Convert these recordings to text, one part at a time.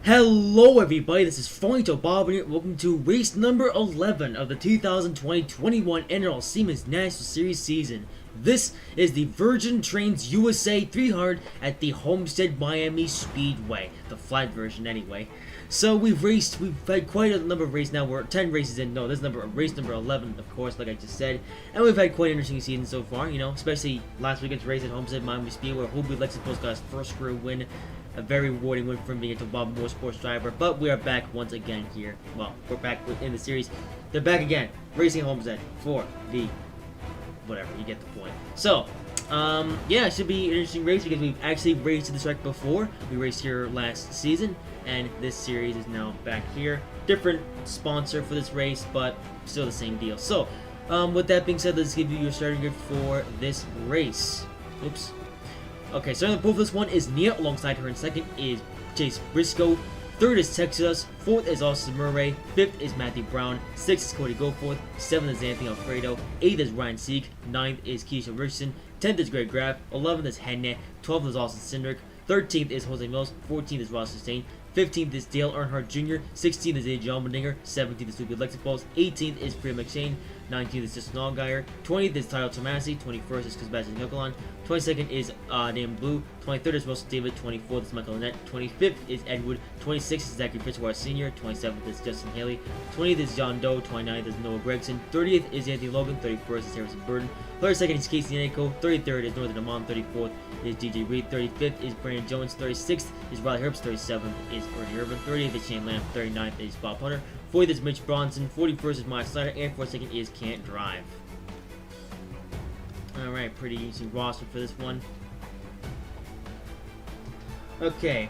Hello everybody, this is Fronto Bob and welcome to race number 11 of the 2020-21 NROL Siemens National Series season. This is the Virgin Trains USA 300 at the Homestead Miami Speedway, the flat version anyway. So we've had quite a number of races now. We're 10 races in. No, this is race number 11, of course, like I just said. And we've had quite an interesting season so far, you know, especially last weekend's race at Homestead Miami Speedway, where Hobie Lexus got his first career win. A very rewarding win for him being a Bob Motorsports driver, but we are back once again here. Well, we're back in the series. They're back again, racing Homestead for the whatever. You get the point. So, yeah, it should be an interesting race because we've actually raced to this track before. We raced here last season, and this series is now back here. Different sponsor for this race, but still the same deal. So, with that being said, let's give you your starting grid for this race. Oops. Okay, starting the pole for this one is Nia. Alongside her in second is Chase Briscoe. Third is Texas. Fourth is Austin Murray. Fifth is Matthew Brown. Sixth is Cody Goforth. Seventh is Anthony Alfredo. Eighth is Ryan Sieg. Ninth is Keisha Richardson. 10th is Greg Graff. 11th is Hannah. 12th is Austin Cindric. 13th is Jose Mills. 14th is Ross Sustain. 15th is Dale Earnhardt Jr. 16th is AJ Allmendinger. 17th is Luke Lexipos. 18th is Priya McShane. 19th is Justin Allgaier. 20th is Tyler Tomasi. 21st is Sebastian Nicolan. 22nd is Dan Blue. 23rd is Russell David. 24th is Michael Annette. 25th is Edward. 26th is Zachary Fitzgerald Sr. 27th is Justin Haley. 20th is John Doe. 29th is Noah Gregson. 30th is Anthony Logan. 31st is Harrison Burton. 32nd is Casey Nanko. 33rd is Northern Amon. 34th is DJ Reed. 35th is Brandon Jones. 36th is Riley Herbst. 37th is Ernie Irvin. 38th is Shane Lamb. 39th is Bob Hunter. 40th is Mitch Bronson. 41st is Mike Snyder. And 42nd is Can't Drive. Alright, pretty easy roster for this one. Okay.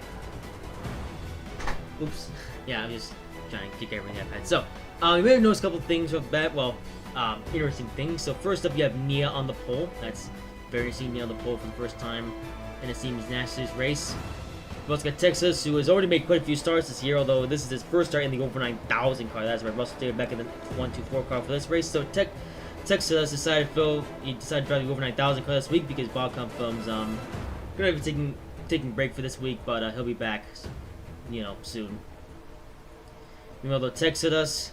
Oops. Yeah, I'm just trying to kick everything I've had. So, you may have noticed a couple things off the bat. Well, interesting things. So, first up, you have Nia on the pole. That's very interesting. Nia on the pole for the first time in a Siemens National Series race. We've also got Texas, who has already made quite a few starts this year, although this is his first start in the over 9,000 car. That's right. Russell David back in the 124 car for this race. So, Texas decided to drive the over 9,000 car this week because Bob Confirm's gonna be taking a break for this week, but he'll be back, you know, soon. Meanwhile, Texas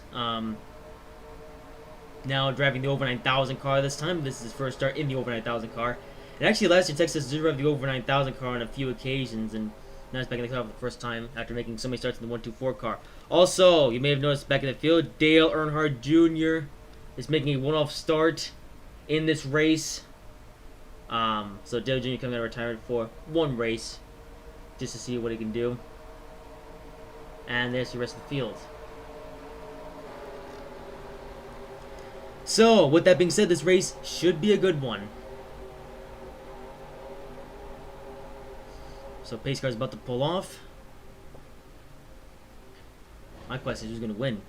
now driving the over 9,000 car this time. This is his first start in the over 9,000 car. And actually, last year Texas did drive the over 9,000 car on a few occasions, and now he's back in the car for the first time after making so many starts in the 124 car. Also, you may have noticed back in the field, Dale Earnhardt Jr. is making a one-off start in this race. So Dale Jr. coming out of retirement for one race, just to see what he can do. And there's the rest of the field. So, with that being said, this race should be a good one. So pace car is about to pull off. My question is who's going to win.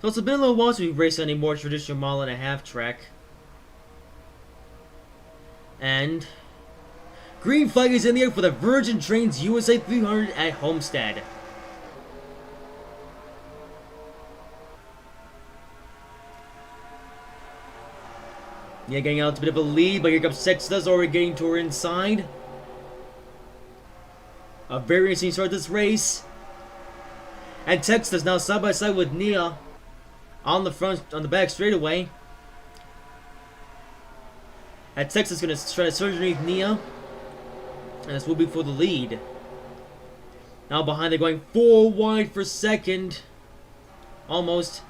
So it's been a little while since we've raced on a more traditional mile and a half track. And green flag is in the air for the Virgin Trains USA 300 at Homestead. Yeah, getting out to a bit of a lead, but here comes Texas already getting to her inside. A very interesting start to this race. And Texas now side by side with Nia on the back straightaway. And Texas is going to try to surge underneath Nia. And this will be for the lead. Now behind, they're going 4 wide for second. Almost.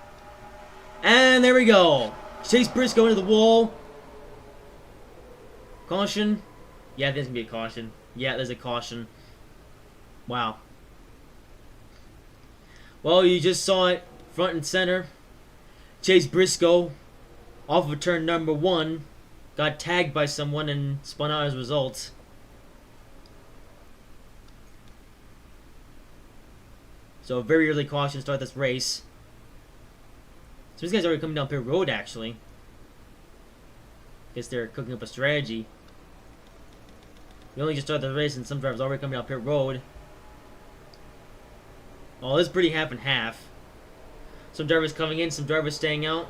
And there we go. Chase Briscoe into the wall. Caution. Yeah, there's going to be a caution. Yeah, there's a caution. Wow. Well, you just saw it front and center. Chase Briscoe, off of turn number 1, got tagged by someone and spun out as a result. So, a very early caution to start this race. So, these guys are already coming down pit road, actually. Guess they're cooking up a strategy. We only just started the race and some drivers already coming down pit road. Oh, this is pretty half and half. Some drivers coming in, some drivers staying out.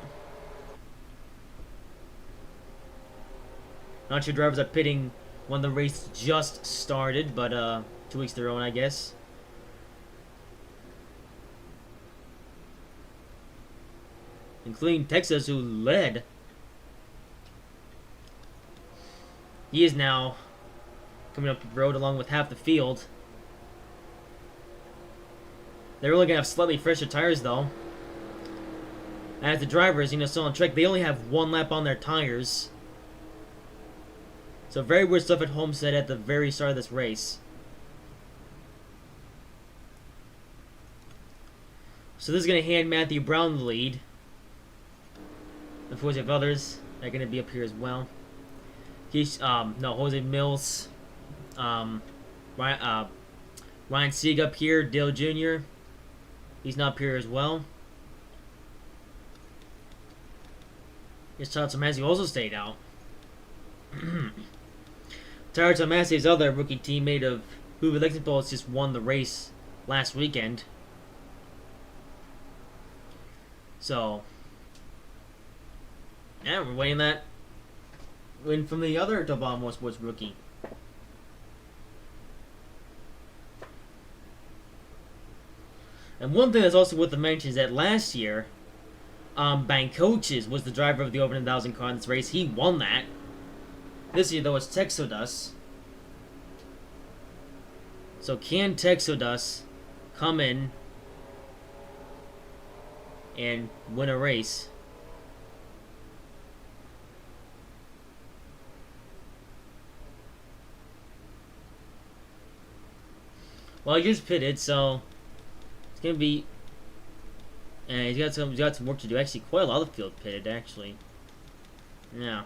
Not sure drivers are pitting when the race just started, but to each their own, I guess. including Texas, who led. He is now coming up the road along with half the field. They're only going to have slightly fresher tires, though. As the drivers, still on track, they only have one lap on their tires. So very weird stuff at Homestead at the very start of this race. So this is going to hand Matthew Brown the lead. Of course, you have others that are going to be up here as well. He's, Jose Mills, Ryan Sieg up here, Dale Jr. He's not up here as well. Here's Tyler Tomasi, who also stayed out. Tyler Tomasi, his other rookie teammate of Hoover Lexington, just won the race last weekend. So, yeah, we're waiting that win from the other Dobon Motorsports rookie. And one thing that's also worth to mention is that last year, Bank Coaches was the driver of the over 10,000 car in this race. He won that. This year, though, it's Texodus. So can Texodus come in and win a race? Well, he just pitted, so it's gonna be. And he's got some work to do. Actually, quite a lot of the field pitted. Actually, yeah.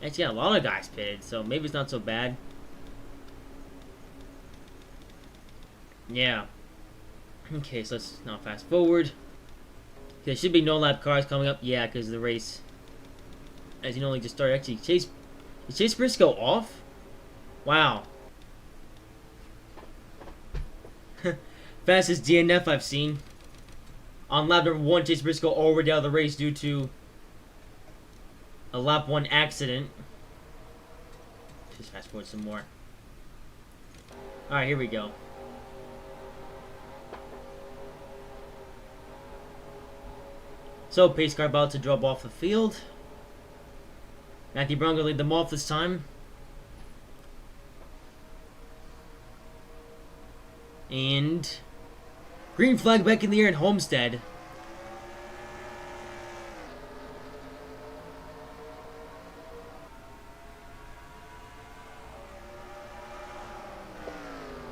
Actually, a lot of guys pitted, so maybe it's not so bad. Yeah. Okay, so let's now fast forward. Okay, there should be no lap cars coming up. Yeah, because the race, as you know, just started. Actually, is Chase Briscoe off? Wow. Fastest DNF I've seen. On lap number 1, Chase Briscoe already out of the race due to a lap 1 accident. Just fast forward some more. Alright, here we go. So, pace car about to drop off the field. Matthew Brown gonna lead them off this time. And green flag back in the air in Homestead.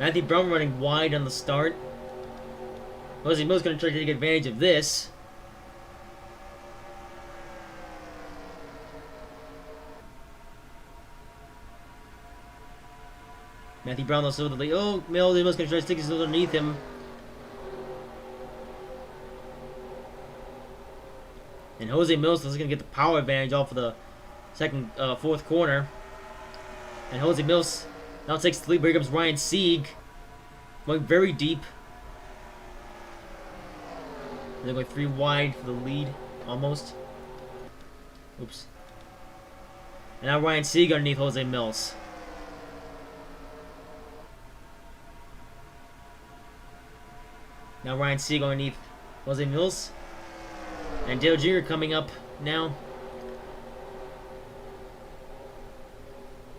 Matthew Brown running wide on the start. Jose Mills going to try to take advantage of this. Matthew Brown also the lead. Oh, Mills going to try to stick his underneath him. And Jose Mills is going to get the power advantage off of the fourth corner. And Jose Mills now takes the lead. Here comes Ryan Sieg. Going very deep. They're going 3 wide for the lead. Almost. Oops. And now Ryan Sieg underneath Jose Mills. Now Ryan Sieg underneath Jose Mills. And Dale Jr. coming up now.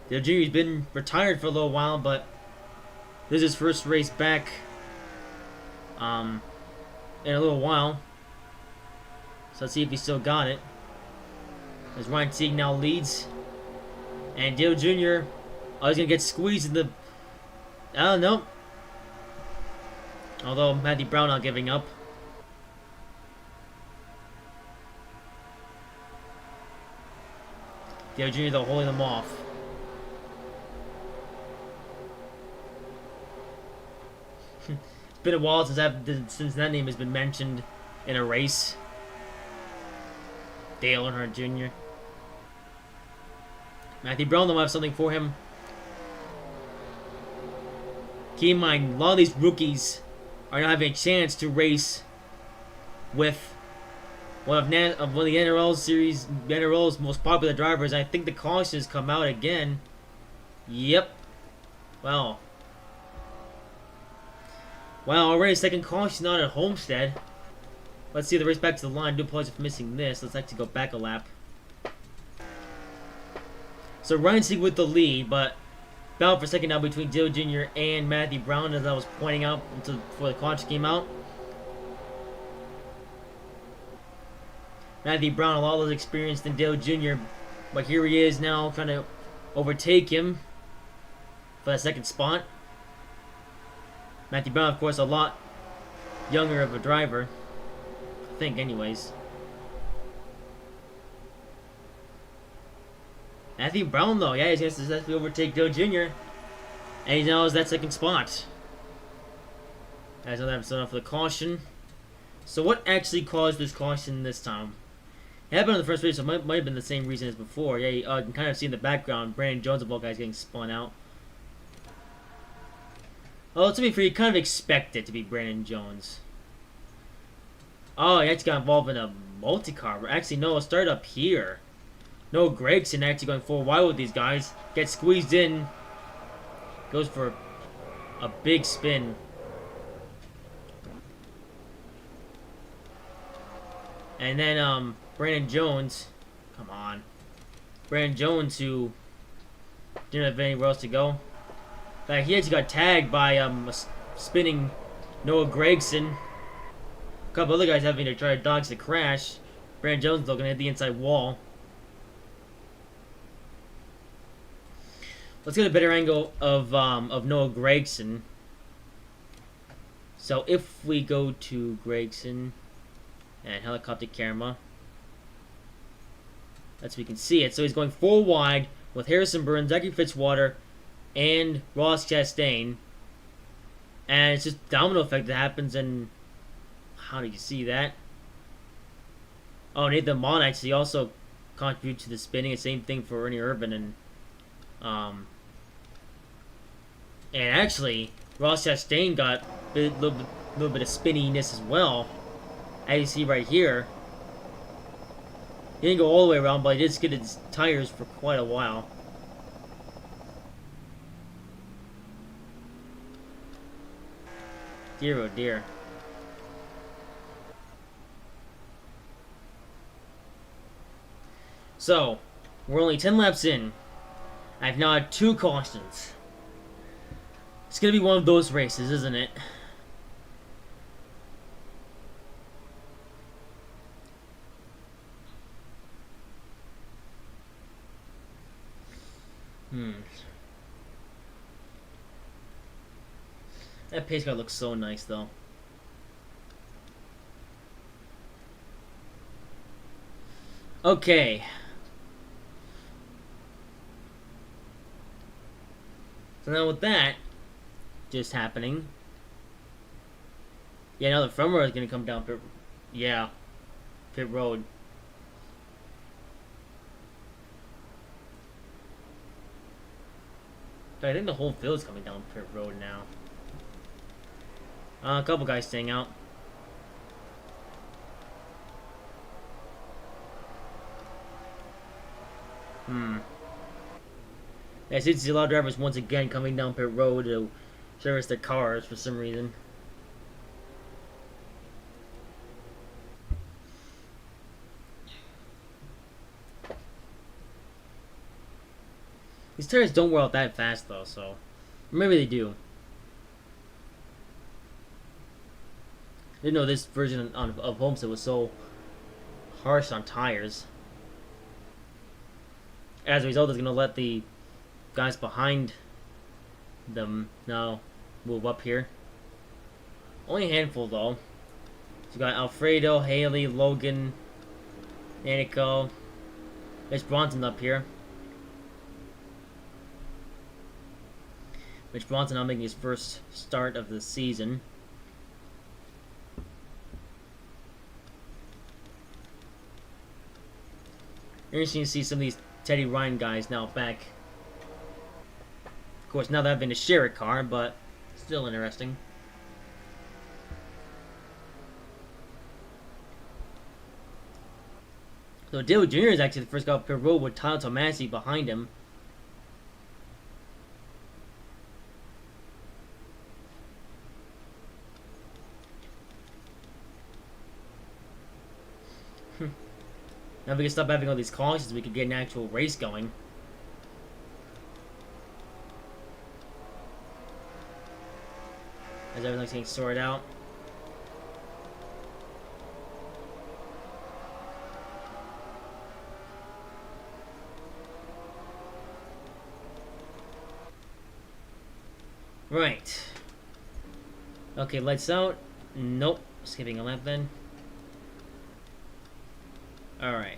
Dale Jr.'s been retired for a little while, but this is his first race back in a little while. So let's see if he still got it. As Ryan Sieg now leads. And Dale Jr. Oh, he's going to get squeezed in the... I don't know. Although Matthew Brown not giving up. Dale Jr. though holding them off. It's been a while since that name has been mentioned in a race. Dale Earnhardt Jr. Matthew Brown will have something for him. Keep in mind, a lot of these rookies are not having a chance to race with one of the NROL's most popular drivers. I think the cautions come out again. Yep. Wow. Wow, already second caution out at Homestead. Let's see the race back to the line. Do apologize for missing this. Let's actually go back a lap. So Ryan Sieg with the lead, but battle for second now between Dale Jr. and Matthew Brown, as I was pointing out until before the caution came out. Matthew Brown a lot less experienced than Dale Jr., but here he is now trying to overtake him for that second spot. Matthew Brown, of course, a lot younger of a driver, I think, anyways. Matthew Brown, though, yeah, he's going to successfully overtake Dale Jr., and he now has that second spot. As another episode off for the caution. So what actually caused this caution this time? It happened in the first race, so it might have been the same reason as before. Yeah, you can kind of see in the background, Brandon Jones of all guys getting spun out. Well, to be fair, you kind of expect it to be Brandon Jones. Oh, he actually got involved in a multi-car. Actually, no, it started up here. No, Gregson actually going full wide with these guys. Gets squeezed in. Goes for a big spin. And then, Brandon Jones. Come on. Brandon Jones, who didn't have anywhere else to go. In fact, he actually got tagged by, a spinning Noah Gregson. A couple other guys having to try to dodge the crash. Brandon Jones, though, gonna hit the inside wall. Let's get a better angle of Noah Gregson. So if we go to Gregson and helicopter camera, that's we can see it. So he's going full wide with Harrison Burns, Zachary Fitzwater, and Ross Chastain. And it's just domino effect that happens. And how do you see that? Oh, Nathan Vaughn actually also contributed to the spinning. The same thing for Ernie Irvin and actually, Ross Chastain got a little bit of spinniness as well. As you see right here. He didn't go all the way around, but he did skid his tires for quite a while. Dear oh dear. So, we're only 10 laps in. I've now had 2 cautions. It's gonna be one of those races, isn't it? That pace car looks so nice, though. Okay. So now with that just happening, yeah, now the front row is gonna come down pit. Yeah, pit road. I think the whole field's coming down pit road now. A couple guys staying out. I see a lot of drivers once again coming down pit road to service their cars for some reason. These tires don't wear out that fast though, so maybe they do. I didn't know this version of Homestead was so harsh on tires. As a result, it's going to let the guys behind them now move up here. Only a handful though. So you got Alfredo, Haley, Logan, Danico. Mitch Bronson up here. Mitch Bronson now making his first start of the season. Interesting to see some of these Teddy Ryan guys now back. Of course, now they're having to share a car, but still interesting. So Dale Jr. is actually the first guy off pit road with Tyler Tomasi behind him. Now if we can stop having all these cautions, we could get an actual race going. As everything's getting sorted out. Right. Okay, lights out. Nope. Skipping a lap then. Alright.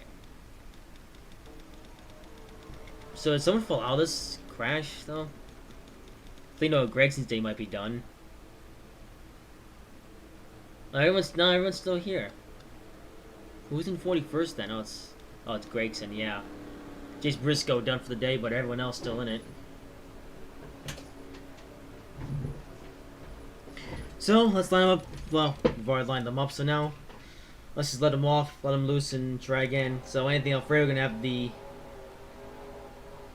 So did someone fall out of this crash though? I think no, Gregson's day might be done. Everyone's still here. Who's in 41st then? Oh it's Gregson, yeah. Jace Briscoe done for the day, but everyone else still in it. So let's line them up. Well, we've already lined them up, so now let's just let them off, let them loose, and try again. So Anthony Alfredo gonna have the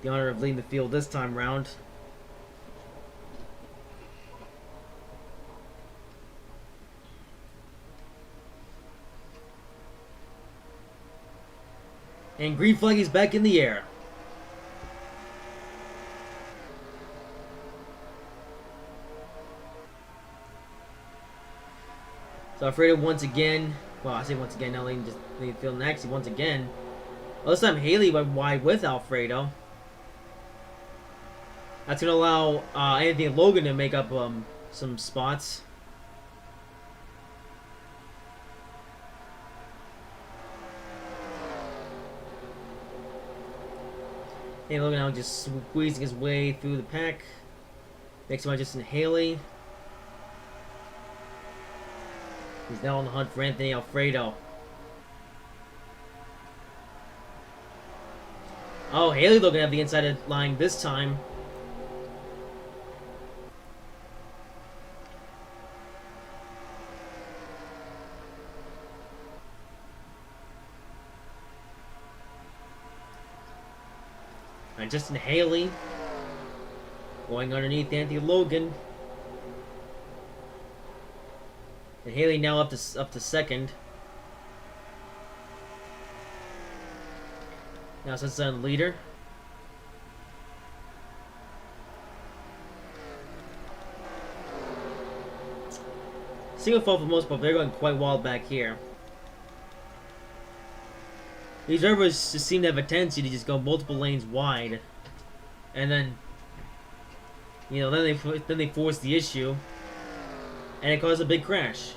honor of leading the field this time round. And green flag is back in the air. So Alfredo once again, well I say once again, now just leading the field, and actually once again, well, this time Haley went wide with Alfredo. That's going to allow Anthony and Logan to make up some spots. Anthony Logan now just squeezing his way through the pack. Next one, Justin Haley. He's now on the hunt for Anthony Alfredo. Oh, Haley looking at the inside line this time. And Justin Haley going underneath Anthony Logan. And Haley now up to second. Now sets on leader. Single fault for the most part, they're going quite wild back here. These drivers just seem to have a tendency to just go multiple lanes wide, and then, you know, then they force the issue, and it causes a big crash.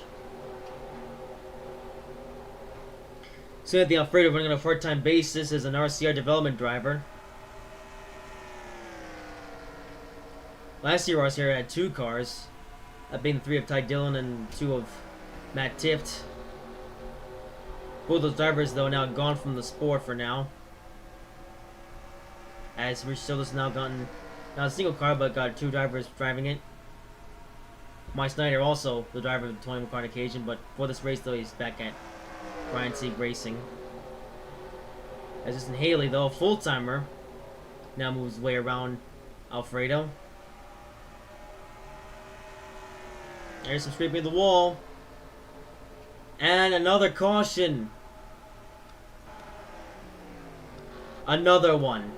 So at the Alfredo running on a part-time basis as an RCR development driver. Last year RCR had 2 cars, that being 3 of Ty Dillon and 2 of Matt Tift. Both those drivers though now gone from the sport for now. As Rich Silva's now gotten not a single car but got 2 drivers driving it. Mike Snyder also the driver of the 21 car occasion, but for this race though he's back at Ryan Sieg Racing. As Justin Haley though, a full-timer, now moves his way around Alfredo. There's some scraping of the wall. And another caution. Another one.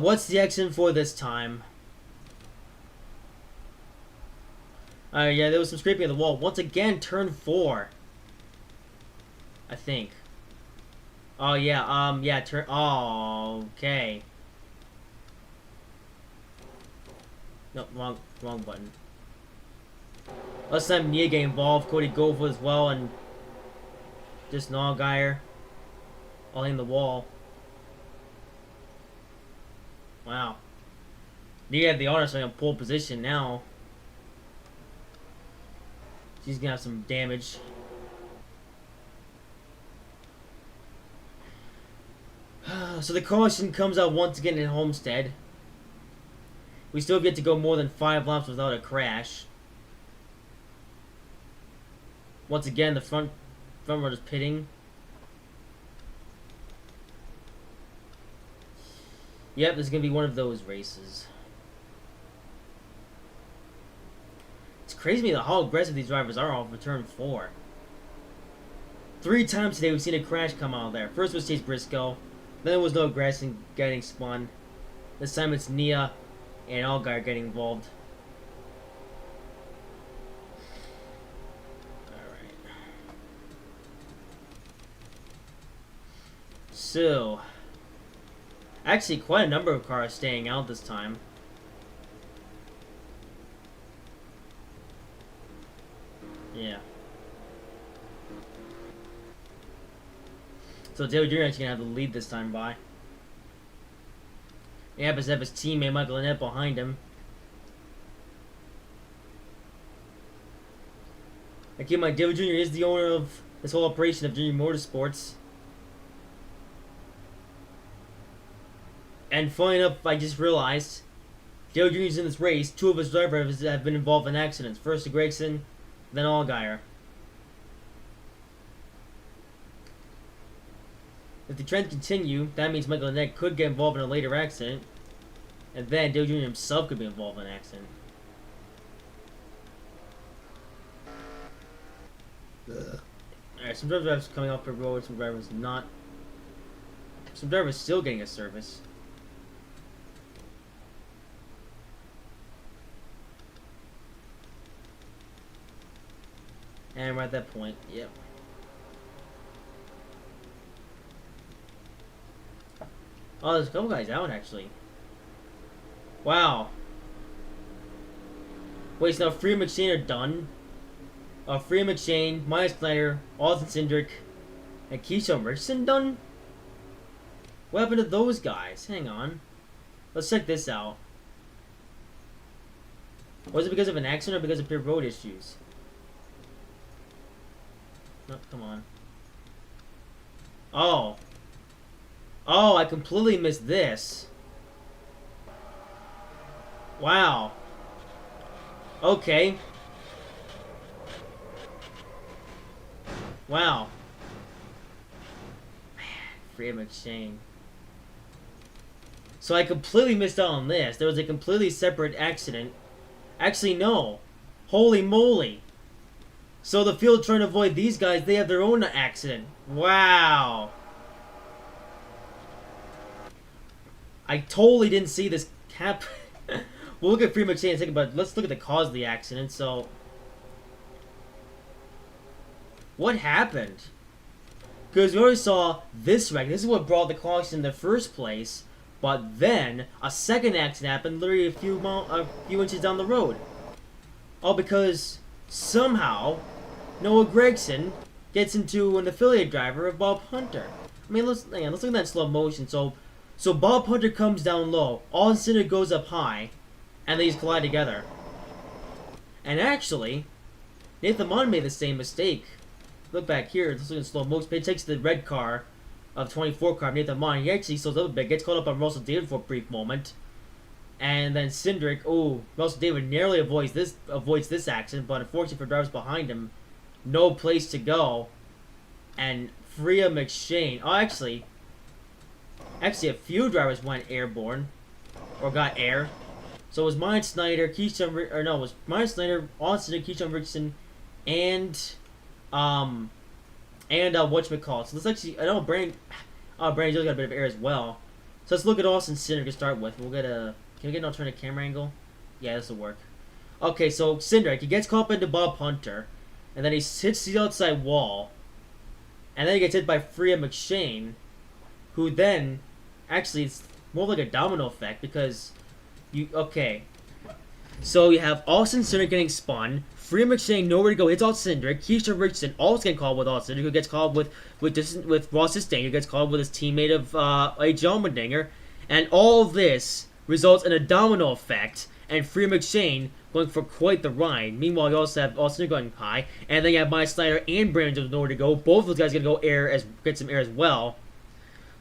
What's the action for this time? Yeah, there was some scraping of the wall. Once again, turn 4. I think. Oh, yeah, yeah, turn... Oh, okay. No, wrong button. Last time Nia get involved, Cody Gova as well, and just Allgaier all in the wall. Wow. Nia had the honor swing on pole position now. She's gonna have some damage. So the caution comes out once again in Homestead. We still get to go more than 5 laps without a crash. Once again, the front runner's pitting. Yep, this is gonna be one of those races. It's crazy to me how aggressive these drivers are off of turn 4. 3 times today we've seen a crash come out there. First was Chase Briscoe, then there was no Grayson getting spun. This time it's Nia and Allgaier getting involved. Alright. So, actually quite a number of cars staying out this time. Yeah. So Dale Jr. actually gonna have the lead this time by. He happens to have his teammate Michael Annett behind him. I keep in mind, Dale Jr. is the owner of this whole operation of Junior Motorsports. And funny enough, I just realized Dale Jr. is in this race. 2 of his drivers have been involved in accidents. First Gregson, then Allgaier. If the trend continue, that means Michael Annett could get involved in a later accident, and then Dale Jr. himself could be involved in an accident. Alright, some drivers coming off the road, some drivers not. Some drivers still getting a service. And we're at that point, yep. Oh, there's a couple guys out, actually. Wow. Wait, so now Free and McShane are done? Free and McShane, Myers Snyder, Austin Cindric, and Keyshawn Richardson done? What happened to those guys? Hang on. Let's check this out. Was it because of an accident or because of pure road issues? No, come on. Oh. Oh, I completely missed this. Wow. Okay. Wow. Man, Free McShane. So I completely missed out on this. There was a completely separate accident. Actually, no. Holy moly. So the field trying to avoid these guys, they have their own accident. Wow. I totally didn't see this happen. We'll look at Free McShane in a second, but let's look at the cause of the accident. So, what happened? Because we already saw this wreck. This is what brought the cause in the first place. But then a second accident happened, literally a few inches down the road. All because somehow Noah Gragson gets into an affiliate driver of Bob Hunter. I mean, let's look at that in slow motion. So Bob Hunter comes down low, Austin Cindric goes up high, and they just collide together. And actually, Nathan Mon made the same mistake. Look back here, let's look in slow motion. He takes the red car of 24 car, Nathan Mon. He actually slows up a bit, gets caught up on Russell David for a brief moment. And then Cindric, Russell David narrowly avoids this accident, but unfortunately for drivers behind him, no place to go. And Freya McShane, actually, a few drivers went airborne, or got air. So it was Myers Snyder, Austin Keyshawn Richardson, and whatchamacallit. So let's actually, I know Brandon Joe's got a bit of air as well. So let's look at Austin Cindric to start with. We'll get can we get an alternate camera angle? Yeah, this will work. Okay, so Cindric, he gets caught up into Bob Hunter, and then he hits the outside wall, and then he gets hit by Freya McShane, who then, actually, it's more like a domino effect because so you have Austin Cindric getting spun, Freya McShane nowhere to go, hits out Cindric, Keyshawn Richardson also getting called with Austin Cindric, who gets called with Ross Chastain, who gets called with his teammate of John Allmendinger, and all of this results in a domino effect, and Freya McShane going for quite the ride. Meanwhile, you also have Austin Cindric going high, and then you have Myers Snyder and Brandon Jones nowhere to go. Both of those guys gonna go get some air as well.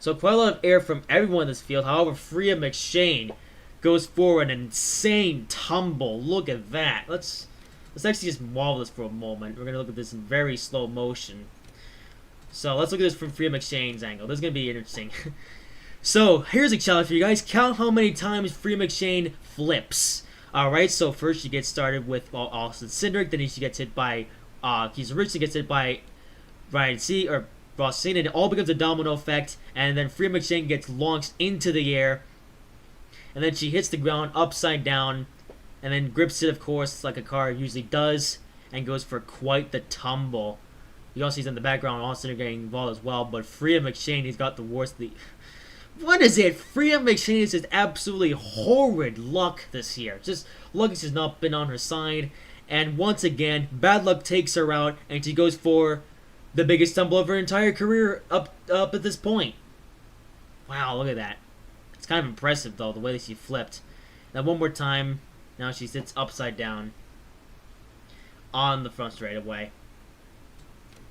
So quite a lot of air from everyone in this field. However, Freya McShane goes for an insane tumble. Look at that. Let's actually just marvel this for a moment. We're gonna look at this in very slow motion. So let's look at this from Freya McShane's angle. This is gonna be interesting. So here's a challenge for you guys. Count how many times Freya McShane flips. Alright, so first she gets started with Austin Cindric, then she gets hit by Keyshawn Richardson, gets hit by Right, see, or well, seeing it all becomes a domino effect, and then Freya McShane gets launched into the air, and then she hits the ground upside down, and then grips it, of course, like a car usually does, and goes for quite the tumble. You also see in the background Austin getting involved as well, but Freya McShane has got the worst. What is it? Freya McShane is just absolutely horrid luck this year. Just luck has just not been on her side, and once again, bad luck takes her out, and she goes for the biggest stumble of her entire career up at this point. Wow, look at that. It's kind of impressive, though, the way that she flipped. Now, one more time. Now she sits upside down on the front straightaway.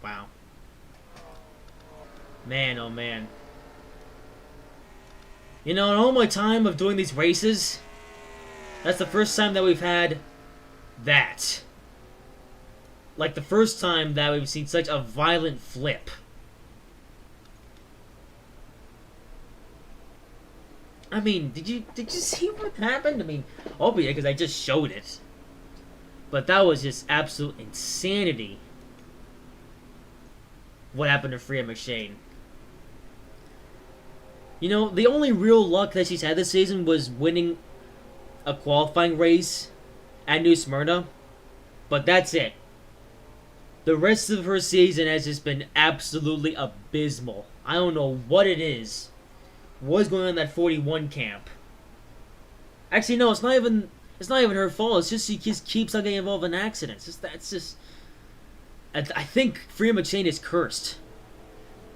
Wow. Man, oh man. You know, in all my time of doing these races, that's the first time that we've had that. Like the first time that we've seen such a violent flip. I mean, did you see what happened? I mean, obviously, because I just showed it. But that was just absolute insanity. What happened to Freya McShane? You know, the only real luck that she's had this season was winning a qualifying race at New Smyrna. But that's it. The rest of her season has just been absolutely abysmal. I don't know what it is. What's going on in that 41 camp? Actually, no, it's not even her fault. It's just she just keeps on getting involved in accidents. I think Freya McShane is cursed.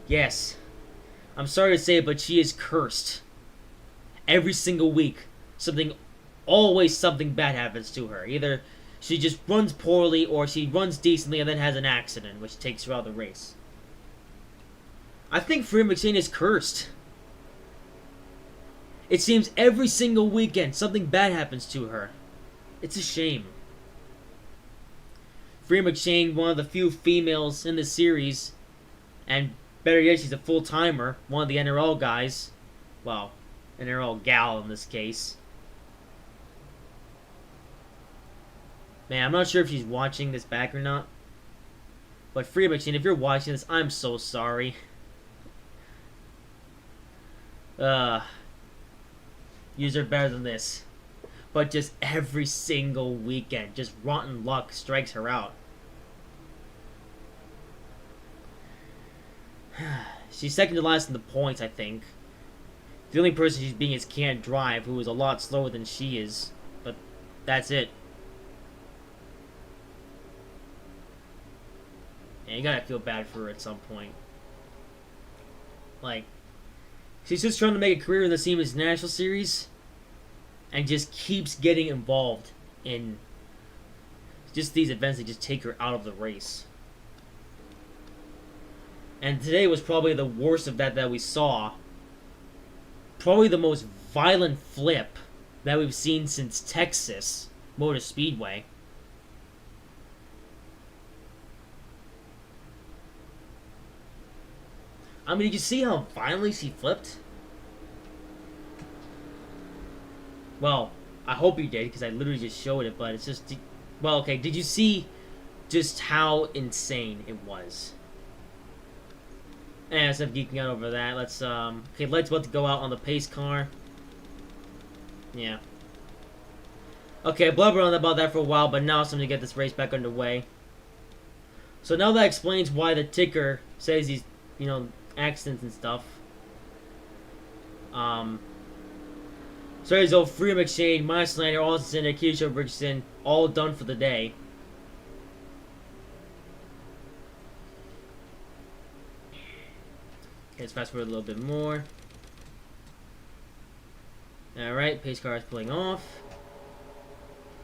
Yes. I'm sorry to say it, but she is cursed. Every single week, always something bad happens to her. Either she just runs poorly, or she runs decently and then has an accident, which takes her out of the race. I think Freya McShane is cursed. It seems every single weekend something bad happens to her. It's a shame. Freya McShane, one of the few females in the series, and better yet, she's a full-timer, one of the NROL guys. Well, NROL gal in this case. Man, I'm not sure if she's watching this back or not. But Freya McShane, if you're watching this, I'm so sorry. You deserve better than this. But just every single weekend, just rotten luck strikes her out. She's second to last in the points, I think. The only person she's beating is Can't Drive, who is a lot slower than she is. But that's it. And you gotta feel bad for her at some point. Like, she's just trying to make a career in the Siemens National Series, and just keeps getting involved in just these events that just take her out of the race. And today was probably the worst of that we saw. Probably the most violent flip that we've seen since Texas Motor Speedway. I mean, did you see how violently she flipped? Well, I hope you did, because I literally just showed it, but it's just... Well, okay, did you see just how insane it was? And instead of geeking out over that, let's, okay, Light's about to go out on the pace car. Yeah. Okay, blubber on about that for a while, but now it's time to get this race back underway. So now that explains why the ticker says these, you know, accidents and stuff. Sorry, so Freya McShane, Maya Slander, Austin, and Keisha Richardson, all done for the day. Okay, let's fast forward a little bit more. Alright, pace car is pulling off.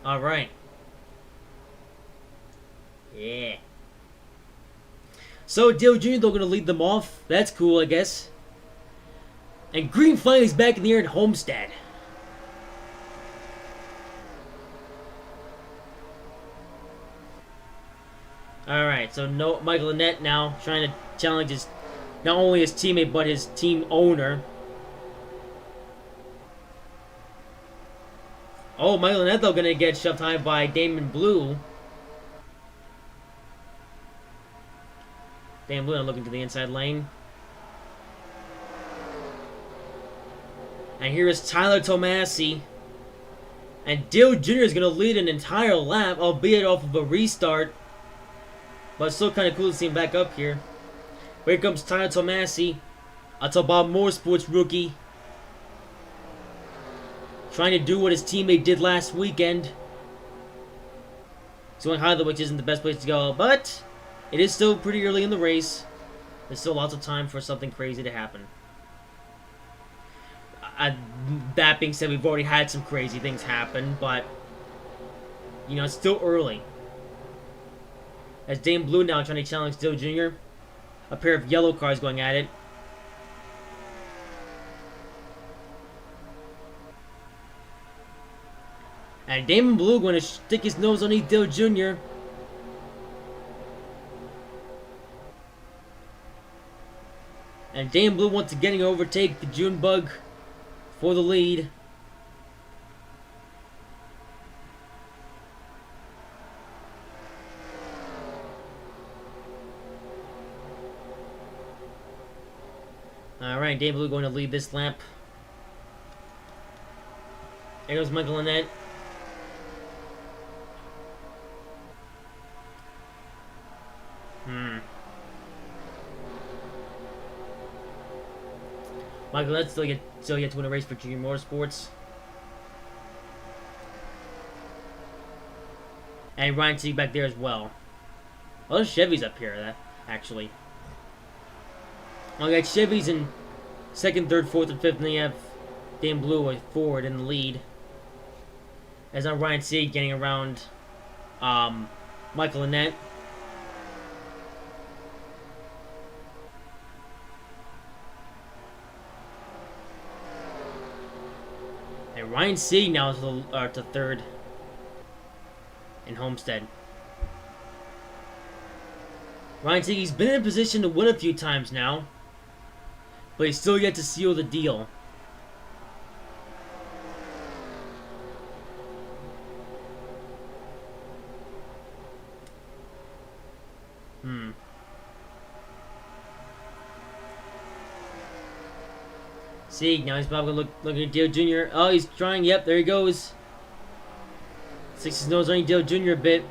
Alright. Yeah. So, Dale Jr. though gonna lead them off. That's cool, I guess. And green flag is back in the air in Homestead. Alright, so no Michael Annett now trying to challenge his, not only his teammate, but his team owner. Oh, Michael Annett though gonna get shoved high by Damon Blue. Dan Blue looking to the inside lane. And here is Tyler Tomasi. And Dale Jr. is going to lead an entire lap, albeit off of a restart. But it's still kind of cool to see him back up here. Here comes Tyler Tomasi. A Bob Motorsports rookie. Trying to do what his teammate did last weekend. He's going higher, which isn't the best place to go. But it is still pretty early in the race. There's still lots of time for something crazy to happen. That being said, we've already had some crazy things happen, but you know, it's still early. As Dane Blue now trying to challenge Dale Jr. A pair of yellow cars going at it. And Damon Blue going to stick his nose underneath Dale Jr. And Dane Blue once again to overtake the Junebug for the lead. Alright, Dane Blue going to lead this lap. There goes Michael Annett. Michael Annett still yet to win a race for Junior Motorsports. And Ryan Sieg back there as well. Oh, there's Chevys up here, actually. Okay, Chevys in second, third, fourth, and fifth, and then you have Dan Blue forward in the lead. As now Ryan Sieg getting around Michael Annett. And Ryan Sieg now is to third in Homestead. Ryan Sieg, he's been in a position to win a few times now, but he's still yet to seal the deal. Sieg, now he's probably looking at Dale Jr. Oh, he's trying. Yep, there he goes. Sticks his nose on Dale Jr. a bit.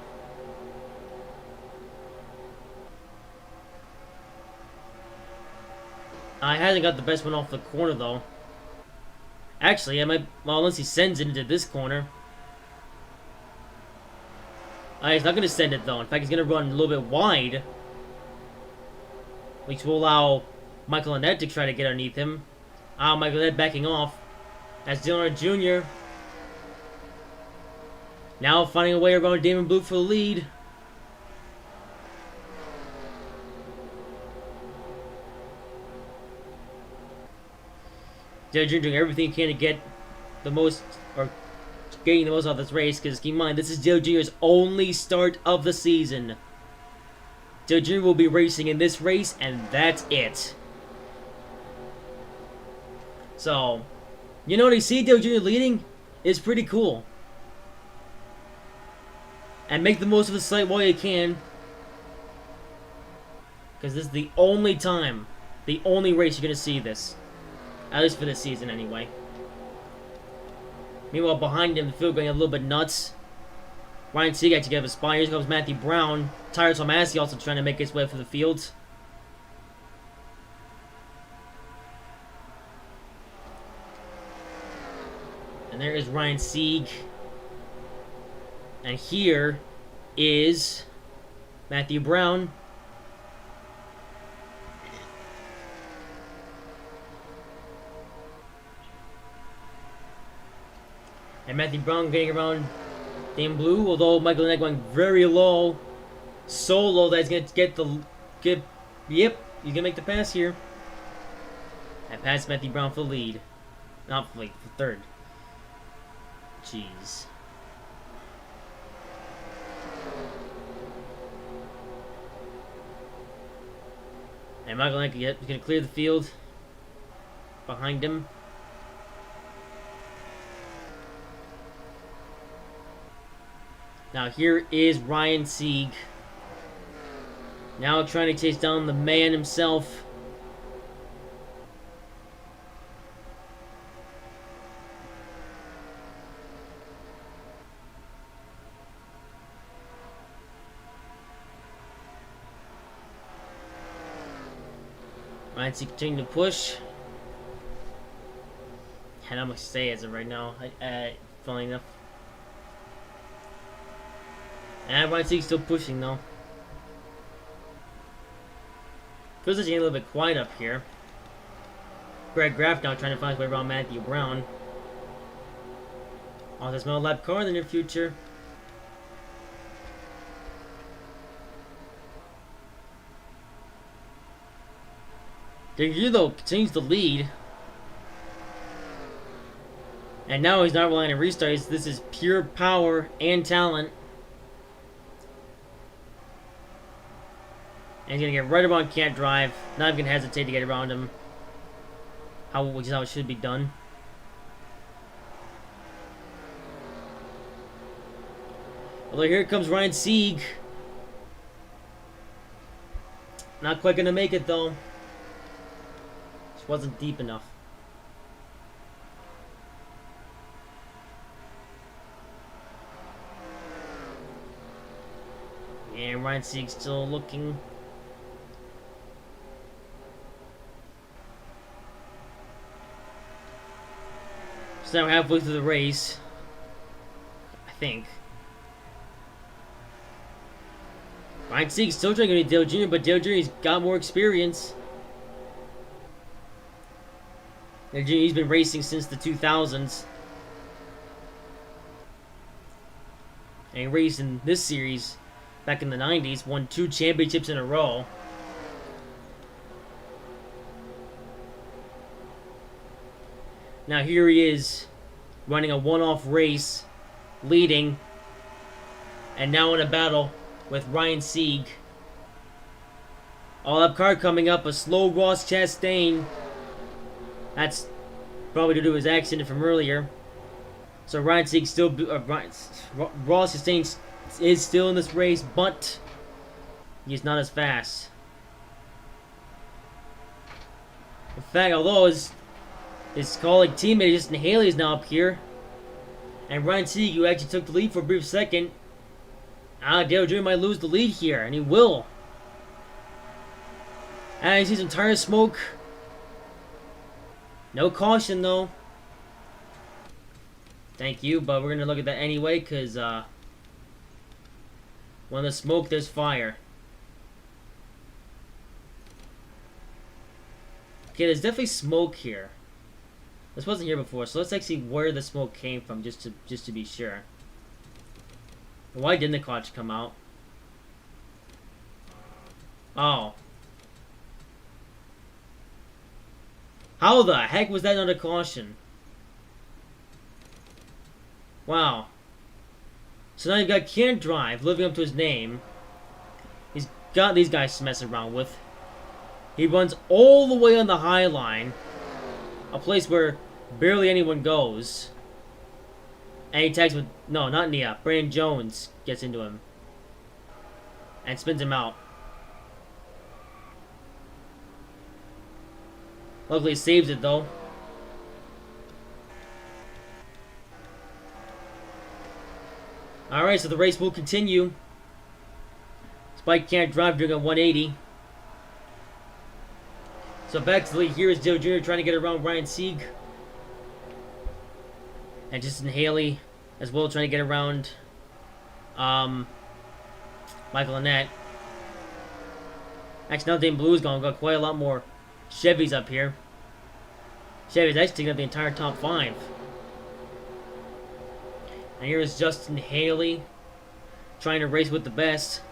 He hasn't got the best one off the corner, though. Actually, well, unless he sends it into this corner. He's not going to send it, though. In fact, he's going to run a little bit wide, which will allow Michael Annett to try to get underneath him. Michael Annett backing off. That's Dylan Jr. Now finding a way around Damon Blue for the lead. Dale Jr. doing everything he can to get the most, or getting the most out of this race, because keep in mind, this is Dale Jr.'s only start of the season. Dale Jr. will be racing in this race, and that's it. So, you know, to see Dale Jr. leading is pretty cool. And make the most of the sight while you can. Because this is the only time, the only race you're going to see this. At least for this season, anyway. Meanwhile, behind him, the field going a little bit nuts. Ryan Sieg had to get a spot. Here comes Matthew Brown. Tyler Tomasi also trying to make his way for the field. And there is Ryan Sieg. And here is Matthew Brown. And Matthew Brown getting around Dame Blue, although Michael Annett going very low. So low that he's going to yep, he's going to make the pass here. And pass Matthew Brown for the lead. Not for lead, for third. Jeez. And Michael Annett is going to clear the field behind him. Now here is Ryan Sieg. Now trying to chase down the man himself. Ryan Sieg continuing to push. And how much to say as of right now, funny enough. And Ryan Sieg's still pushing though. Feels like it's getting a little bit quiet up here. Greg Graff now trying to find his way around Matthew Brown. On this middle lap car in the near future. Though continues to lead. And now he's not relying on restarts. This is pure power and talent. And he's going to get right around Can't Drive. Not even going to hesitate to get around him. Which is how it should be done. Although here comes Ryan Sieg. Not quite going to make it though. Just wasn't deep enough. And Ryan Sieg still looking. So now we're halfway through the race. I think. Ryan Sieg's still trying to get Dale Jr., but Dale Jr.'s got more experience. Dale Jr. He's been racing since the 2000s. And he raced in this series back in the 90s, won 2 championships in a row. Now here he is, running a one-off race, leading, and now in a battle with Ryan Sieg. All-up car coming up, a slow Ross Chastain. That's probably due to his accident from earlier. So Ryan Sieg still, Ross Chastain is still in this race, but he's not as fast. In fact, although his colleague teammate Justin Haley is now up here, and Ryan Sieg, who actually took the lead for a brief second, Dale Jr. might lose the lead here, and he will. And I see some tire smoke. No caution though. Thank you, but we're gonna look at that anyway, cause when there's smoke, there's fire. Okay, there's definitely smoke here. This wasn't here before, so let's actually see where the smoke came from, just to be sure. Why didn't the clutch come out? Oh. How the heck was that under caution? Wow. So now you've got Can't Drive living up to his name. He's got these guys to mess around with. He runs all the way on the high line. A place where barely anyone goes. And he tags with... No, not Nia. Brandon Jones gets into him. And spins him out. Luckily he saves it though. Alright, so the race will continue. Spike Can't Drive doing a 180. So back to the lead here is Joe Jr. trying to get around Ryan Sieg. And Justin Haley as well trying to get around Michael Annette. Actually, now Dane Blue's gone. We've got quite a lot more Chevys up here. Chevy's actually taking up the entire top 5. And here is Justin Haley trying to race with the best.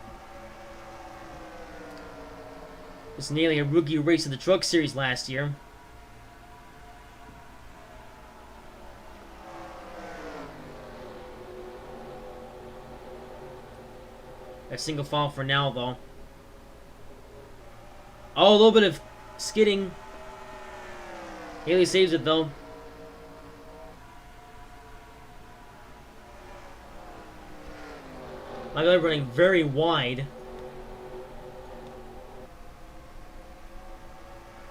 Justin Haley, a rookie who raced in the Truck Series last year. A single file for now, though. Oh, a little bit of skidding. Haley saves it, though. Michael running very wide.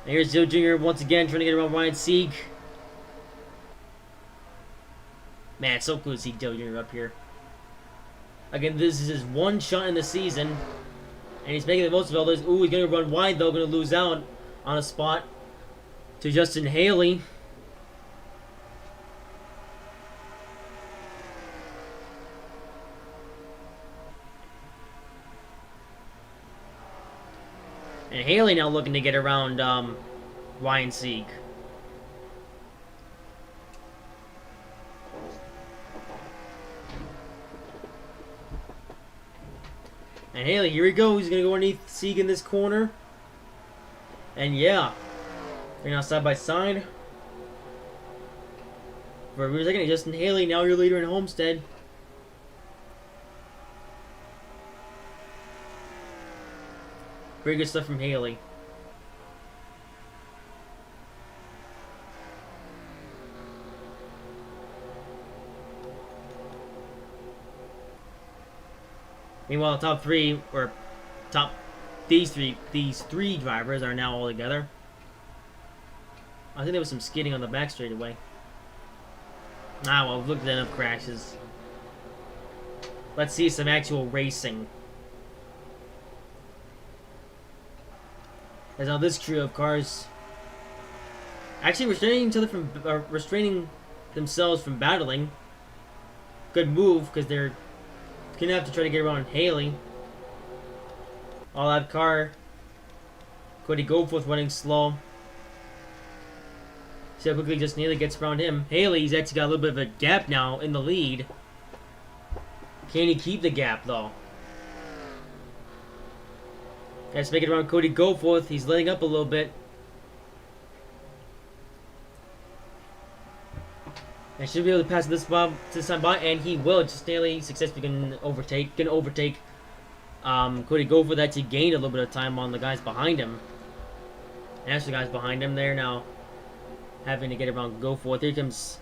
And here's Joe Jr. once again trying to get around Ryan Sieg. Man, it's so cool to see Joe Jr. up here. Again, this is his one shot in the season. And he's making the most of all this. Ooh, he's going to run wide though. Going to lose out on a spot to Justin Haley. And Haley now looking to get around Ryan Sieg. And Haley, here he goes. He's going to go underneath Sieg in this corner. And yeah. They're now side by side. For a second, Justin Haley, now your leader in Homestead. Very good stuff from Haley. Meanwhile, the top three, or these three drivers are now all together. I think there was some skidding on the back straightaway. Ah, well, look at enough crashes. Let's see some actual racing. As now this trio of cars actually restraining themselves from battling. Good move, because they're gonna have to try to get around Haley. All that car. Cody Goforth running slow. See how quickly Justin Haley gets around him. Haley's actually got a little bit of a gap now in the lead. Can he keep the gap though? Let's make it around Cody Goforth. He's letting up a little bit. And should be able to pass this time by, and he will. Just Haley successfully can overtake Cody Goforth. That he gained a little bit of time on the guys behind him. And actually, guys behind him there now having to get around Goforth. Here comes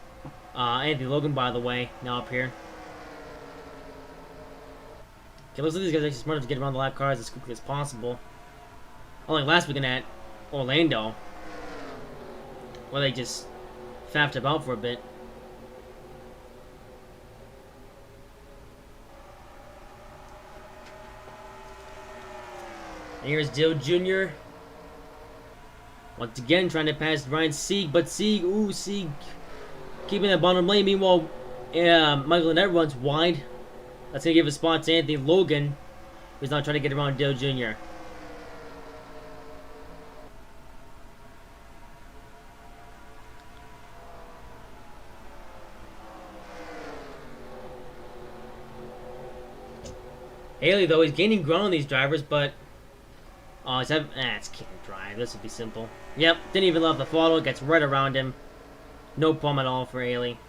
Anthony Logan, by the way, now up here. Okay, looks like these guys are actually smart enough to get around the lap cars as quickly as possible. Unlike last weekend at Orlando, where they just faffed about for a bit. And here's Dale Jr. Once again trying to pass Ryan Sieg, but Sieg keeping that bottom lane. Meanwhile, Michael Annett runs wide. That's going to give a spot to Anthony Logan, who's now trying to get around Dale Jr. Haley, though, he's gaining ground on these drivers, but it's can't drive. This would be simple. Yep, didn't even let the throttle. Gets right around him. No problem at all for Haley.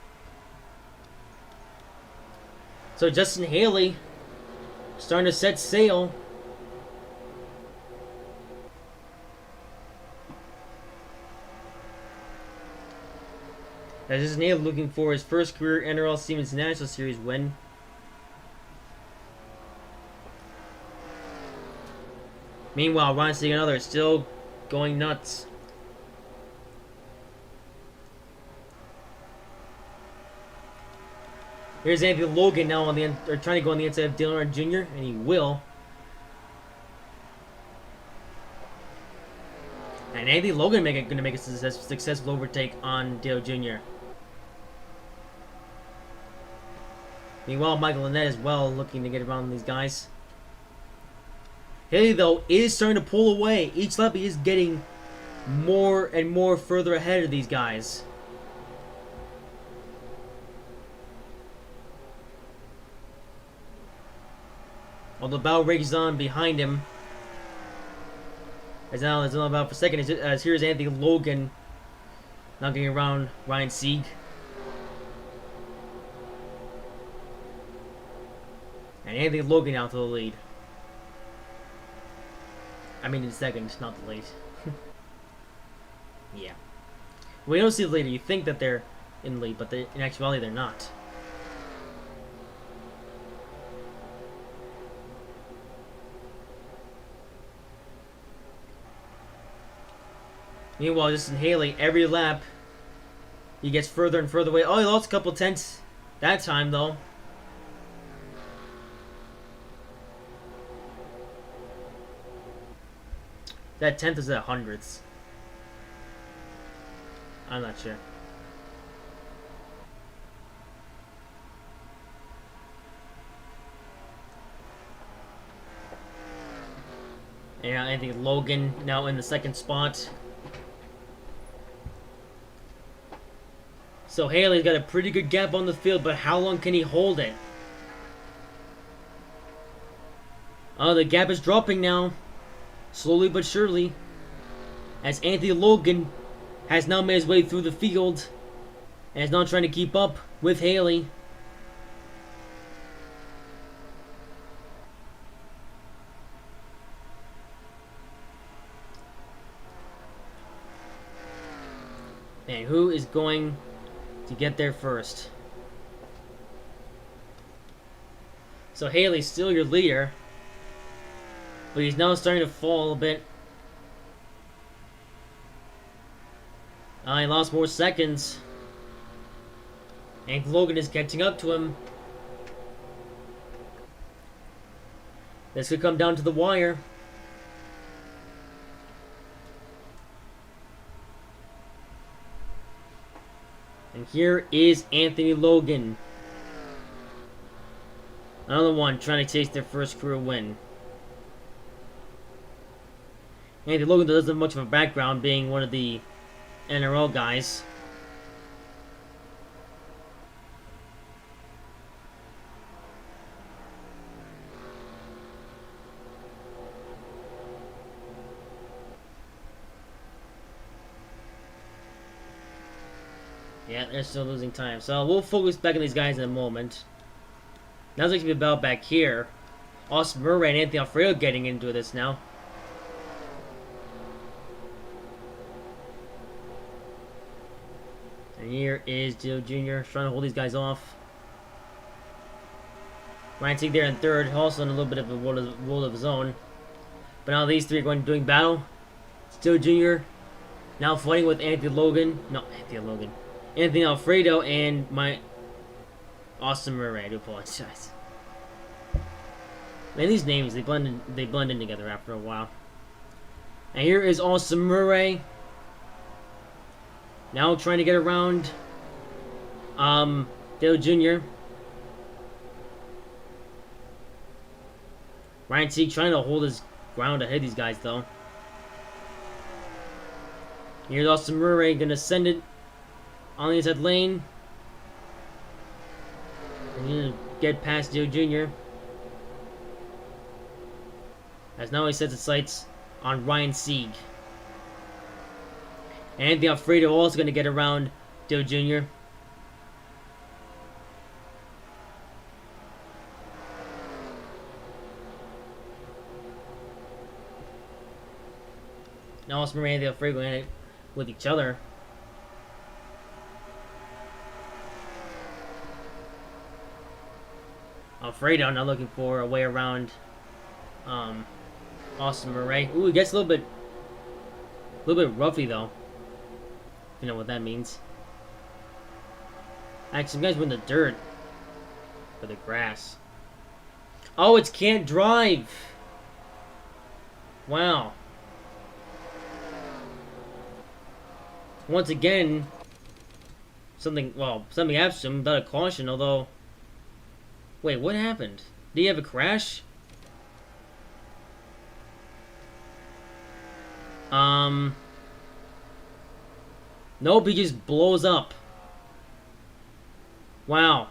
So Justin Haley starting to set sail. As Justin Haley looking for his first career NROL Siemens National Series win. Meanwhile, Ryan Sieg and others still going nuts. Here's Anthony Logan now on the trying to go on the inside of Dale Earnhardt Jr., and he will. And Anthony Logan going to make a successful overtake on Dale Jr. Meanwhile, Michael Annett as well looking to get around these guys. Haley, though, is starting to pull away. Each lap he is getting more and more further ahead of these guys. While the battle rages on behind him. As now it's only about for a second. As here's Anthony Logan now getting around Ryan Sieg. And Anthony Logan out to the lead. I mean in second, not the lead. Yeah. We don't see the leader. You think that they're in the lead, but in actuality they're not. Meanwhile, just inhaling every lap. He gets further and further away. Oh, he lost a couple tenths that time, though. That tenth is at hundredths. I'm not sure. Yeah, I think Logan now in the second spot. So Haley's got a pretty good gap on the field, but how long can he hold it? Oh, the gap is dropping now. Slowly but surely. As Anthony Logan has now made his way through the field. And is now trying to keep up with Haley. And who is going to get there first? So Haley's still your leader, but he's now starting to fall a bit. He lost more seconds. And Logan is catching up to him. This could come down to the wire. And here is Anthony Logan. Another one trying to chase their first career win. Anthony Logan doesn't have much of a background, being one of the NROL guys. Yeah, they're still losing time. So we'll focus back on these guys in a moment. Now it's going to be about back here. Austin Murray and Anthony Alfredo getting into this now. And here is Joe Jr. trying to hold these guys off. Ryan Sieg there in third, also in a little bit of a world of his own. But now these three are doing battle. Joe Jr. now fighting with Anthony Logan. No, Anthony Logan. Anthony Alfredo and my Austin Murray. I do apologize. Man, these names they blend in together after a while. And here is Austin Murray. Now trying to get around Dale Jr. Ryan Sieg trying to hold his ground ahead of these guys though. Here's Austin Murray gonna send it on the inside lane. And gonna get past Joe Jr. As now he sets his sights on Ryan Sieg. And Anthony Alfredo also going to get around Joe Jr. Now Austin Murray and Anthony Alfredo in it with each other. Alfredo now looking for a way around Austin Murray. Ooh, he gets a little bit roughy though. You know what that means. Actually, some guys were in the dirt. For the grass. Oh, it's can't drive! Wow. Once again, something happened to him without a caution, although... Wait, what happened? Did he have a crash? Nope, he just blows up. Wow.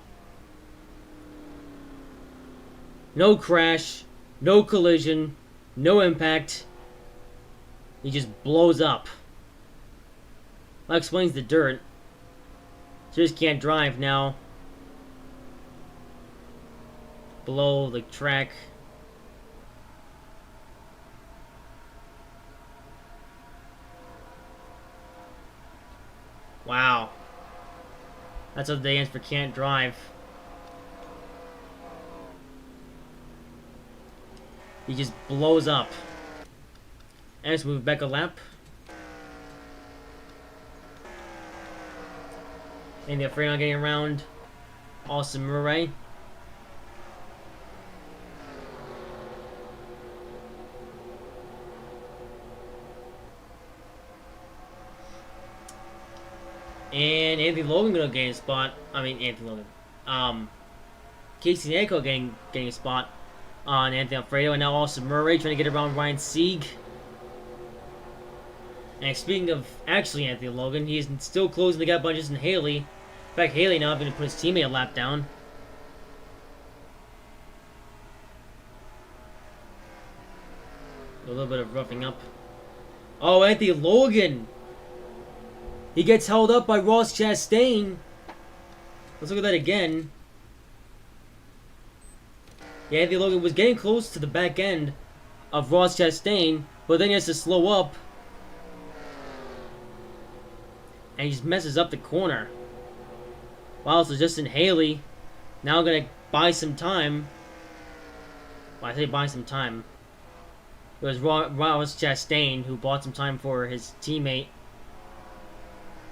No crash, no collision, no impact. He just blows up. That explains the dirt. So just can't drive now. Below the track. Wow. That's what they answer for can't drive. He just blows up. And let's move back a lap. And they're afraid of getting around Austin Murray. And Anthony Logan gonna gain a spot. I mean Anthony Logan. Casey Nanko getting a spot on Anthony Alfredo, and now Austin Murray trying to get around Ryan Sieg. And speaking of actually Anthony Logan, he's still closing the gap by Justin Haley. In fact, Haley now going to put his teammate a lap down. A little bit of roughing up. Oh, Anthony Logan! He gets held up by Ross Chastain. Let's look at that again. Yeah, Anthony Logan was getting close to the back end of Ross Chastain, but then he has to slow up. And he just messes up the corner. Wow, so Justin Haley now going to buy some time. Well, I say buy some time. It was Ross Chastain who bought some time for his teammate.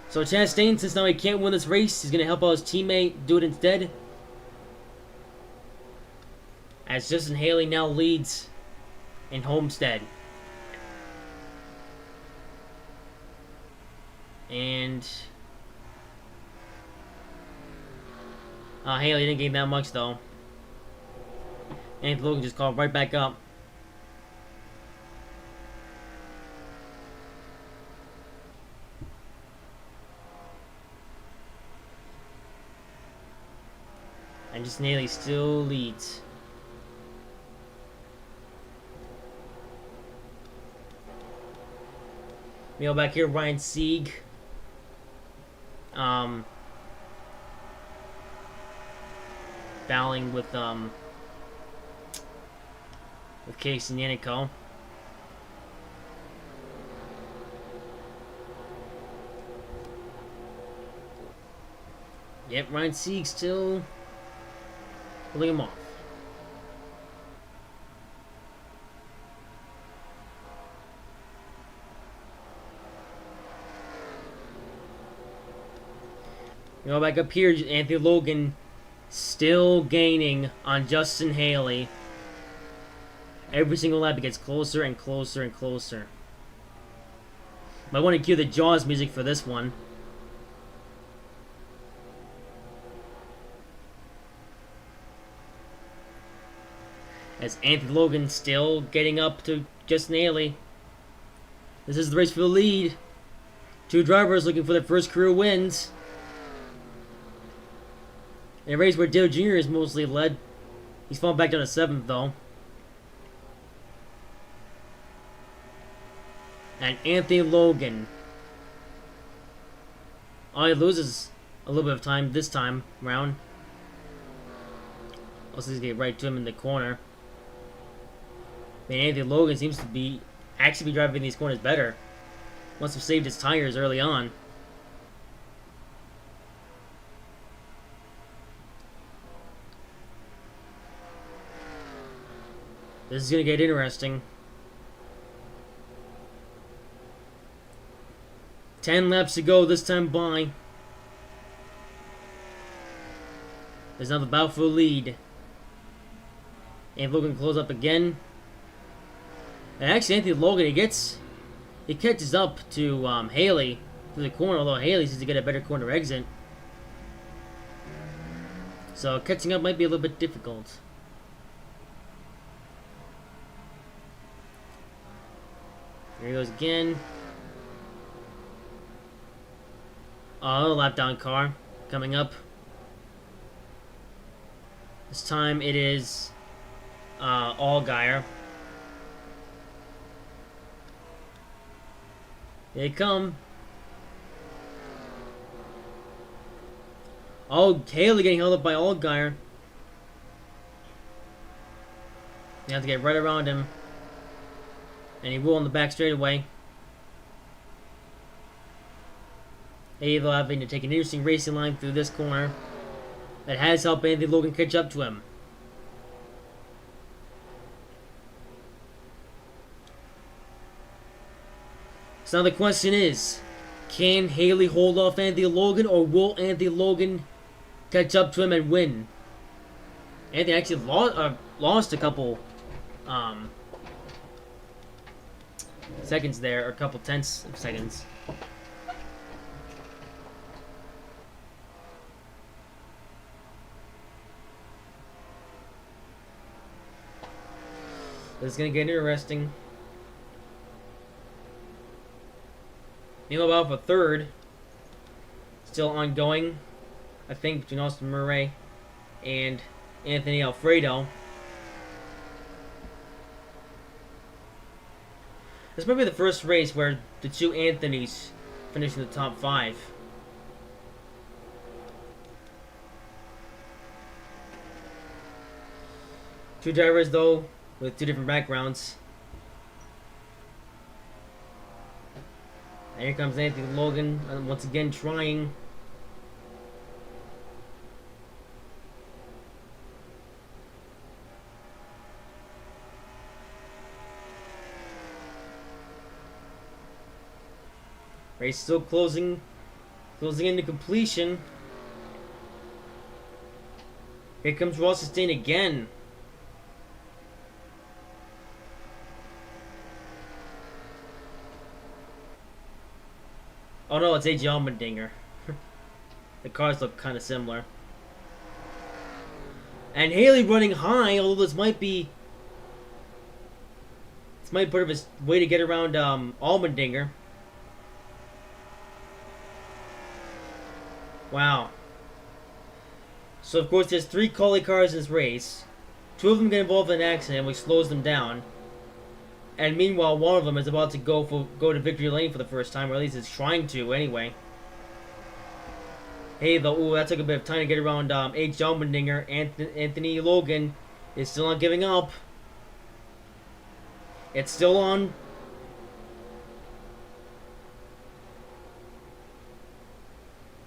So Chastain, since now he can't win this race, he's going to help out his teammate do it instead. As Justin Haley now leads in Homestead. And Haley didn't gain that much though. And Logan just called right back up. And just Haley still leads. We go back here, Ryan Sieg. Battling with Casey Nanko. Yep, Ryan Sieg still pulling him off. You know, back up here, Anthony Logan still gaining on Justin Haley. Every single lap it gets closer and closer and closer. Might want to cue the Jaws music for this one. As Anthony Logan still getting up to Justin Haley. This is the race for the lead. Two drivers looking for their first career wins. In a race where Dale Jr. is mostly led. He's fallen back down to 7th though. And Anthony Logan. Oh, he loses a little bit of time this time round. Also, he's get right to him in the corner. I mean, Anthony Logan seems to be actually driving these corners better. Must have saved his tires early on. This is going to get interesting. 10 laps to go this time by. There's now the battle for the lead. And Logan close up again. And actually, Anthony Logan, he catches up to Haley through the corner, although Haley seems to get a better corner exit. So catching up might be a little bit difficult. Here he goes again. Oh, lap down car coming up. This time it is Allgaier. Here they come. Oh, Haley getting held up by Allgaier. You have to get right around him. And he will on the back straightaway. Haley having to take an interesting racing line through this corner. That has helped Anthony Logan catch up to him. So now the question is, Can Haley hold off Anthony Logan, or will Anthony Logan catch up to him and win? Anthony actually lost a couple seconds there, or a couple tenths of seconds. This is gonna get interesting. Meanwhile, for third, still ongoing, I think, between Austin Murray and Anthony Alfredo. This might be the first race where the two Anthonys finish in the top 5. Two drivers, though, with two different backgrounds. And here comes Anthony Logan, once again trying. Race still closing into completion. Here comes Ross Sustain again. Oh no, it's A.J. Allmendinger. The cars look kind of similar. And Haley running high, although this might be part of his way to get around Allmendinger. Wow. So of course there's 3 quali cars in this race. 2 of them get involved in an accident, which slows them down. And meanwhile, one of them is about to go to victory lane for the first time, or at least is trying to anyway. Hey, though, ooh, that took a bit of time to get around H. Allmendinger. Anthony Logan is still not giving up. It's still on.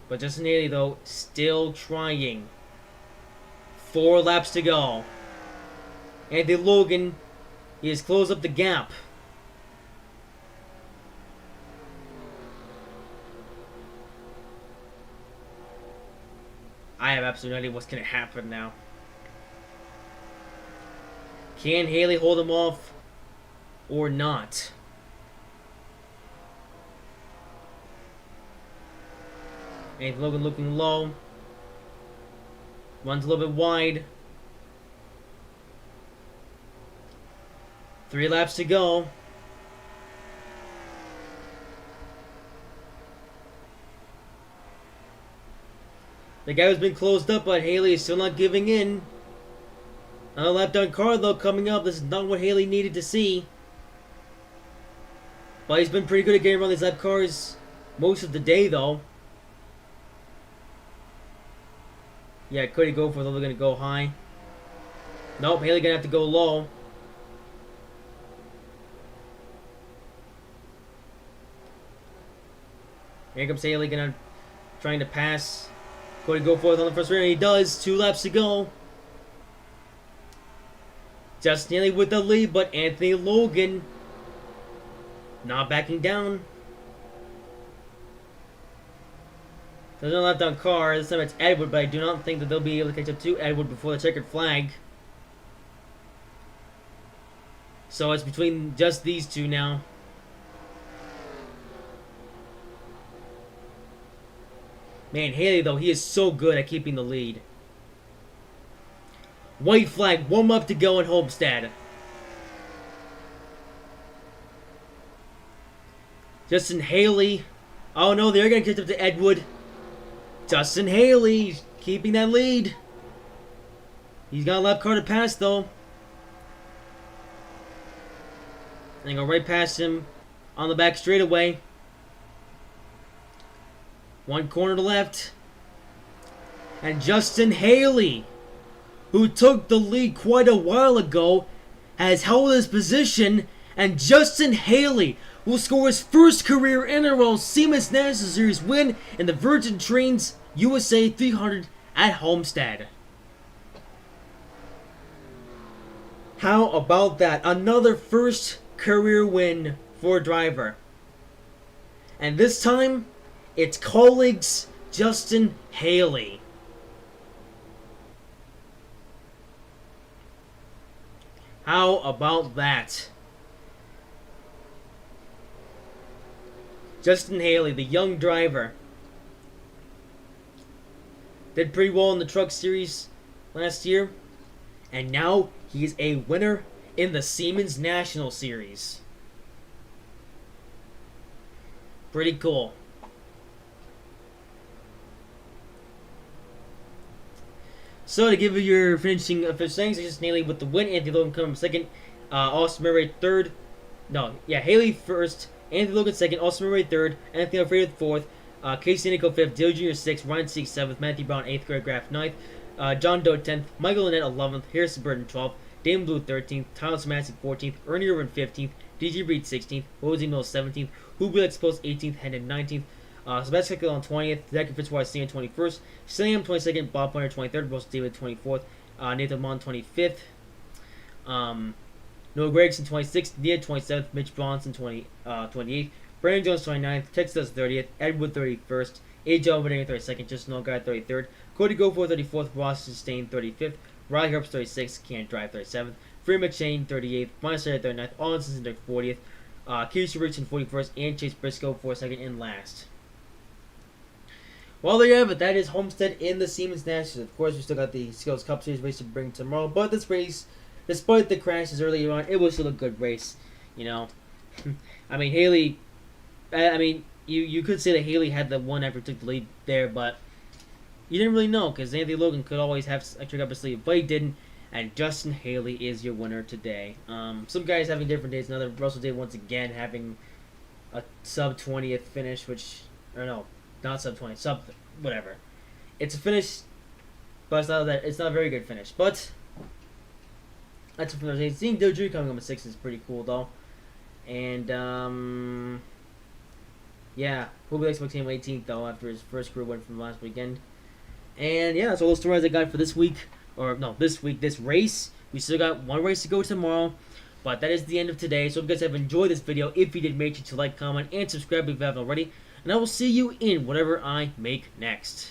But Justin Haley, though, still trying. 4 laps to go. Anthony Logan, he has closed up the gap. I have absolutely no idea what's going to happen now. Can Haley hold him off or not? Anthony Logan looking low. Runs a little bit wide. 3 laps to go. The guy who's been closed up, but Haley is still not giving in. Another lap down car, though, coming up. This is not what Haley needed to see. But he's been pretty good at getting around these lap cars most of the day, though. Yeah, could he go for it? They're going to go high. Nope, Haley going to have to go low. Here comes Haley trying to pass. Cody go for it on the first round. He does. 2 laps to go. Justin Haley with the lead, but Anthony Logan not backing down. There's no lap down car. This time it's Edward, but I do not think that they'll be able to catch up to Edward before the checkered flag. So it's between just these two now. Man, Haley, though, he is so good at keeping the lead. White flag, 1 lap to go in Homestead. Justin Haley. Oh no, they're going to catch up to Edward. Justin Haley keeping that lead. He's got a lap car to pass, though. And go right past him on the back straightaway. 1 corner to left. And Justin Haley, who took the lead quite a while ago, has held his position. And Justin Haley will score his first career NROL Siemens National Series win in the Virgin Trains USA 300 at Homestead. How about that? Another first career win for a driver. And this time, It's colleagues Justin Haley. How about that? Justin Haley, the young driver, did pretty well in the Truck Series last year, and now he's a winner in the Siemens National Series. Pretty cool. So to give you your finishing official things, Justin Haley with the win, Anthony Logan coming second, Austin Murray third. Haley first, Anthony Logan second, Austin Murray third, Anthony Alfredo fourth, Casey Nico fifth, Dale Jr. sixth, Ryan Seek seventh, Matthew Brown eighth, Greg Graff ninth, John Doe 10th, Michael Lynette 11th, Harrison Burton 12th, Damon Blue 13th, Tyler Samansky 14th, Ernie Irvin 15th, DJ Reed 16th, Rosie Mills 17th, Hublek Post 18th, Hendon 19th, Sebastian Keckel on 20th, Zachary Fitzwater Senior 21st, Sam 22nd, Bob Pointer 23rd, Russell David 24th, Nathan Mon 25th, Noah Gregson 26th, Nia 27th, Mitch Bronson 28th, Brandon Jones 29th, Texas 30th, Edward 31st, AJ Albany 32nd, Justin Allgaier 33rd, Cody Goforth 34th, Ross Sustain 35th, Riley Herbst 36th, Can't Drive 37th, Free McShane 38th, Brian Slater 39th, Olin Simpson 40th, Keisha Richardson 41st, and Chase Briscoe 42nd and last. Well, there you have it. That is Homestead in the Siemens Nationals. Of course, we still got the Skills Cup Series race to bring tomorrow, but this race, despite the crashes earlier on, it was still a good race. You know, I mean, Haley. I mean, you could say that Haley had the one after took the lead there, but you didn't really know because Anthony Logan could always have a trick up his sleeve, but he didn't. And Justin Haley is your winner today. Some guys having different days. Another Russell Dave once again having a sub 20th finish, not sub 20, sub whatever. It's a finish, but it's not a very good finish. But that's it for those days. Seeing Dale Jr. coming up at 6 is pretty cool though. And we'll be expecting him 18th though after his first career win from last weekend. And yeah, that's all the stories I got for this week. This race. We still got one race to go tomorrow. But that is the end of today. So if you guys have enjoyed this video, if you did, make sure to like, comment, and subscribe if you haven't already. And I will see you in whatever I make next.